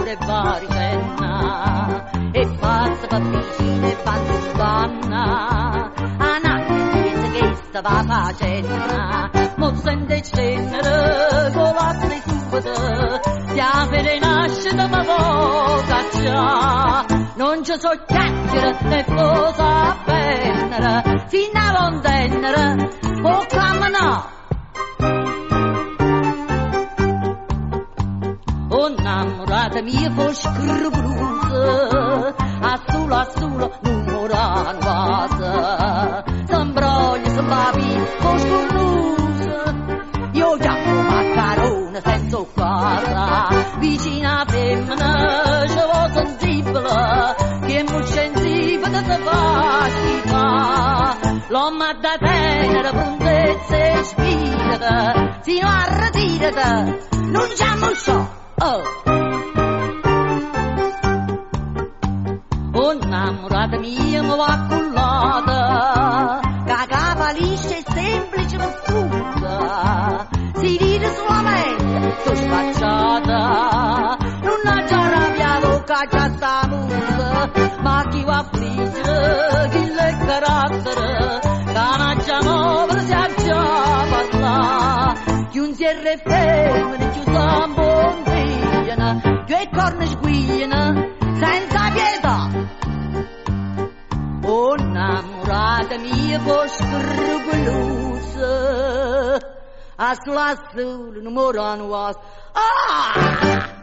pure varicenna e pazza per vicine fanno spanna a natte che stava facendo mo sente cenere con la subito chiave nascere ma poca già non ci so chiacchiere né cosa appennere fino a lontennere o camminare. Innamorata mia fu scrupolosa a solo non mora nuasa s'ambroglia s'ambapi fu scornusa io chiamo maccarone senza casa vicina femmina ci vo sensibile che mu sensibile da facilità l'uomo da tenere prontezza e spirita fino a ritirata non siamo so. Oh, innamorata mia mi va cullata, che capa liscia e semplice ma scusa, si ride solamente, sto spacciata, non ha già arrabbiato che già sta musa, ma chi va a friggere, chi le carattere, che non già muovere si ha già parlato, chi un sierra e femmine, chi un sambo due corna sguigliano senza pietà. Oh, innamorata mia fu scrupolosa a sulla sole non morano. Ah!